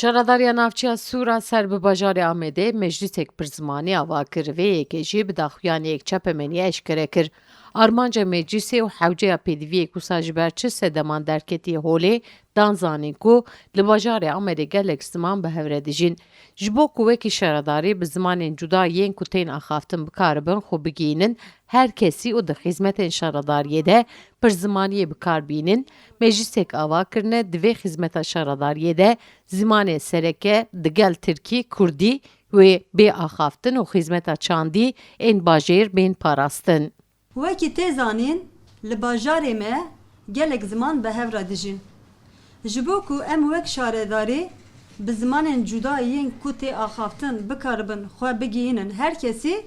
Şaradariya navçeya Sûra ser bi bajarê Amedê meclîsek pirzmanî ava kir vê yekê jî bi daxuyaniyek çapemeniyê eşkere kir. Armanca meclîsê û hewceya pêdiviyê wisa ji ber çi sedeman derketiye holê dan zanîn ku li bajarê Amedê gelek ziman bi hev re dijîn. Ji bo ku wekî şaradarî bi zimanên cuda yên ku tên axaftin bikaribin xwe bigihînin, her kesî û di xizmetên şaradariyê de pirzimaniyê bikarbînin, meclîsek ava kirine divê xizmeta şaradariyê de zimanê sereke digel Tirkî, Kurdî wê bê axaftin û xizmeta çandî ên bajêr bên parastin. Wekî tê zanîn, li bajarê me gelek ziman bi hev re dijîn. Ji bo ku em wek şaredarî bi zimanên cuda yên ku tê axaftin bikaribin xwe bigihînin her kesî,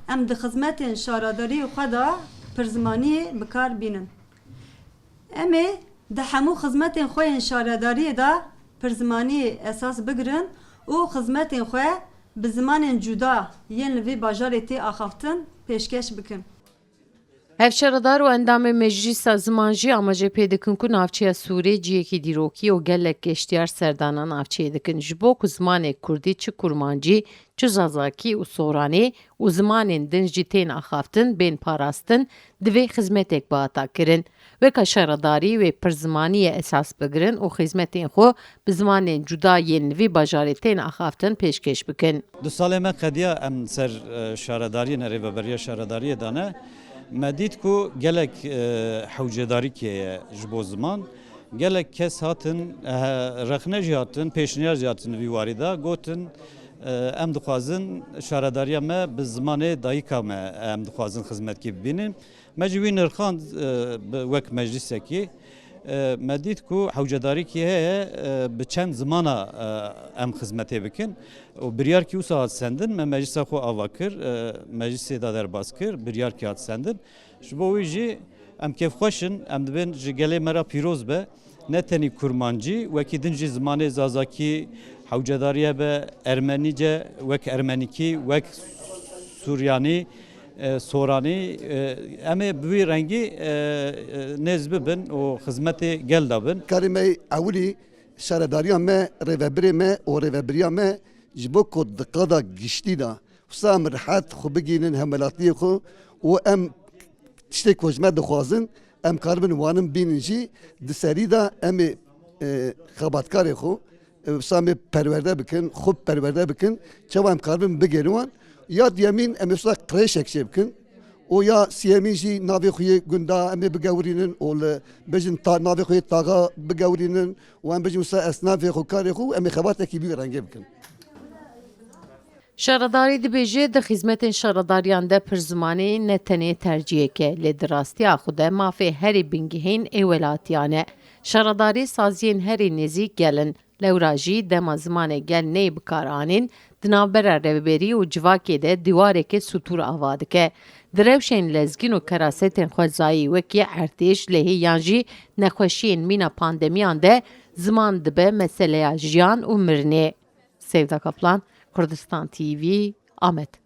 em di xizmetên şaradarî xwe da pirzimaniyê bikar bînin. Em ê di hemû xizmetên xwe yên şaradariyê da pirzimaniyê esas bigirin û xizmetên xwe bi zimanên cuda yên li vê bajarê tê axaftin pêşkeş bikin. Hevşaradar û endamê meclîsa ziman jî amaje pê dikin ku navçeya Sûrê ciyekî dîrokî û gelek geştyar serdana navçeyê dikin ji bo ku zimanê Kurdî çi kurmancî, çi zazakî û soranê û zimanên din jî tên axaftin bên parastin divê xizmetek bihata kirin. Weka şaradarî wê pirzimaniyê esas bigirin û xizmetên xwe bi zimanên cuda yên li vê bajarê tên axaftin pêşkeş bikin. Du salê me qediya em ser şaradariyên rêveberiya şaradariyê dane me dît ku gelek hewcedarîkê ye ji bo ziman gelek kes hatin rexne jî hatin pêşniyar jî hatin vî warî da gotin em dixwazin şaradariya me bi zimanê dayîka me em dixwazin xizmetkê bibînin. Me jî wî nirxand wek meclîsekî me dît ku hewcedarîkê heye bi çend zimana em xizmetê bikin û biryarkî wisa hat sendin me meclîsa xwe ava kir meclîsê da derbas kir biryarkî hat sendin ji bo wî jî em kêfxweşin em dibin ji gelê me re pîroz be ne tenî kurmancî wekî din jî zimanê zazakî hewcedariye be ermenîce wek ermenîkî wek Suryanî soranî em ê bi vî rengî nêz bibin û xizmetê gel dabin. Karê me ewilî şaredariya me rêveberê me û rêveberiya me ji bo ku di qada giştî da wisa em rihet xwe bigînin hemelatiyê xwe û em tiştê ku ji me dixwazin em karibin wanin bînin jî di serî da em ê xebatkarê xwe wisa em ê perwerde bikin xwe perwerde bikin çawa em karibin bigêrin wan ya diyemîn em ê wisa qirêşek çê bikin û ya siyemîn jî navê xwe yê gunda em ê bigewrînin û li bijin navê xwe yê taxa bigewrînin û em bijin wisa esnafê xwe karê xwe em ê xebatekî bî rengê bikin. Şaradarî dibêje di xizmetên şaradariyan de pirzimanî ne tenê tercihek e lê di rastiya xwe de mafê herî bingehîn ê welatiyan e. Şaradarî saziyên herî nêzik gelin, lewra jî dema zimanê gel ney bikar anîn, di navbera rêveberî û civakê de dîwarekê stûr ava dike. Di rewşên lezgîn û kerasetên xwezayî wekî ertêş, lehî yan jî nexweşiyên mîna pandemiyan de ziman dibe meseleya jiyan û mirinê. Sevda Kaplan, Kurdistan TV, Amed.